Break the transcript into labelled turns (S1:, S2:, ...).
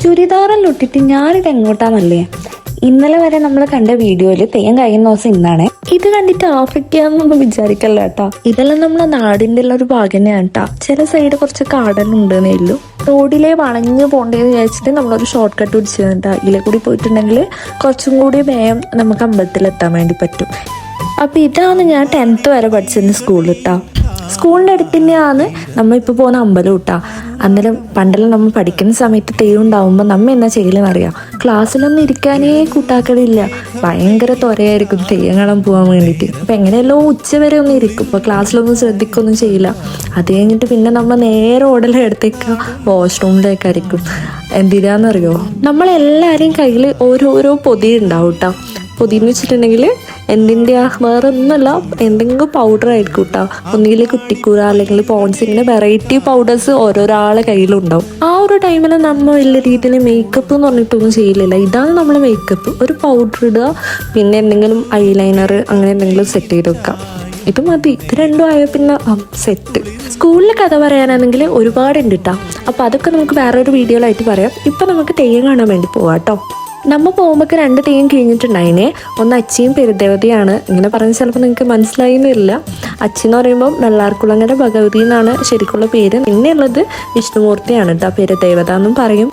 S1: ചുരിദാറെല്ലാം ഇട്ടിട്ട് ഞാനിത് എങ്ങോട്ടാന്നല്ലേ? ഇന്നലെ വരെ നമ്മൾ കണ്ട വീഡിയോയിൽ തെയ്യം കഴിയുന്ന ദിവസം ഇന്നാണ്. ഇത് കണ്ടിട്ട് ആഫ്രിക്കന്നൊന്നും വിചാരിക്കല്ല കേട്ടോ. ഇതെല്ലാം നമ്മളെ നാടിൻ്റെ ഉള്ള ഒരു ഭാഗം തന്നെയാണ് കേട്ടോ. ചില സൈഡ് കുറച്ച് കാടനുണ്ടെന്നേ ഉള്ളൂ. റോഡിലെ വളഞ്ഞു പോകേണ്ടതെന്ന് വിചാരിച്ചിട്ട് നമ്മളൊരു ഷോർട്ട് കട്ട് പിടിച്ചിട്ടാ. ഇതിലെ കൂടി പോയിട്ടുണ്ടെങ്കിൽ കുറച്ചും കൂടി വേഗം നമുക്ക് അമ്പലത്തിലെത്താൻ വേണ്ടി പറ്റും. അപ്പോൾ ഇതാണ് ഞാൻ 10th വരെ പഠിച്ചിരുന്ന സ്കൂളിൽ കേട്ടോ. സ്കൂളിൻ്റെ അടുത്ത് തന്നെയാണ് നമ്മളിപ്പോൾ പോകുന്ന അമ്പലം കേട്ടോ. അന്നേരം പണ്ടെല്ലാം നമ്മൾ പഠിക്കുന്ന സമയത്ത് തെയ്യം ഉണ്ടാവുമ്പോൾ നമ്മൾ എന്നാ ചെയ്യലെന്ന് അറിയാം. ക്ലാസ്സിലൊന്നും ഇരിക്കാനേ കൂട്ടാക്കലില്ല. ഭയങ്കര ത്വരയായിരിക്കും തെയ്യം കാണാൻ പോകാൻ വേണ്ടിയിട്ട്. അപ്പം എങ്ങനെയല്ലോ ഉച്ച വരെ ഒന്നും ഇരിക്കും. ഇപ്പോൾ ക്ലാസ്സിലൊന്നും ശ്രദ്ധിക്കൊന്നും ചെയ്യില്ല. അത് കഴിഞ്ഞിട്ട് പിന്നെ നമ്മൾ നേരെ ഓടലും എടുത്തേക്ക് വാഷ്റൂമിലേക്കായിരിക്കും. എന്തിനാന്നറിയോ, നമ്മളെല്ലാവരെയും കയ്യിൽ ഓരോരോ പൊതി ഉണ്ടാവും കേട്ടോ. പൊതിന്ന് വെച്ചിട്ടുണ്ടെങ്കിൽ എന്തിൻ്റെയാ, വേറെ ഒന്നുമല്ല, എന്തെങ്കിലും പൗഡർ ആയിരിക്കും കേട്ടോ. ഒന്നുകിൽ കുട്ടിക്കൂറ അല്ലെങ്കിൽ പോൺസ്, ഇങ്ങനെ വെറൈറ്റി പൗഡേഴ്സ് ഓരോരാളെ കയ്യിലുണ്ടാവും. ആ ഒരു ടൈമിൽ നമ്മൾ വലിയ രീതിയിൽ മേക്കപ്പ് എന്ന് പറഞ്ഞിട്ടൊന്നും ചെയ്യില്ല. ഇതാണ് നമ്മൾ മേക്കപ്പ്. ഒരു പൗഡർ ഇടുക, പിന്നെ എന്തെങ്കിലും ഐലൈനർ അങ്ങനെ എന്തെങ്കിലും സെറ്റ് ചെയ്ത് വെക്കാം. ഇത് മതി. ഇത് രണ്ടും ആയ പിന്നെ സെറ്റ്. സ്കൂളിൽ കഥ പറയാനാണെങ്കിൽ ഒരുപാടുണ്ട് കേട്ടോ. അപ്പോൾ അതൊക്കെ നമുക്ക് വേറൊരു വീഡിയോയിലായിട്ട് പറയാം. ഇപ്പം നമുക്ക് തെയ്യം കാണാൻ വേണ്ടി പോവാം കേട്ടോ. നമ്മൾ പോകുമ്പോൾ 2 തെയ്യം കഴിഞ്ഞിട്ടുണ്ടായിനെ. ഒന്ന് അച്ചിയും പെരുദേവതയാണ്. ഇങ്ങനെ പറഞ്ഞ് ചിലപ്പോൾ നിങ്ങൾക്ക് മനസ്സിലായിന്നില്ല. അച്ചി എന്ന് പറയുമ്പോൾ വെള്ളാർക്കുളങ്ങര ഭഗവതി എന്നാണ് ശരിക്കുള്ള പേര്. പിന്നെ ഉള്ളത് വിഷ്ണുമൂർത്തിയാണ് കേട്ടോ. പെരുദേവത എന്നും പറയും.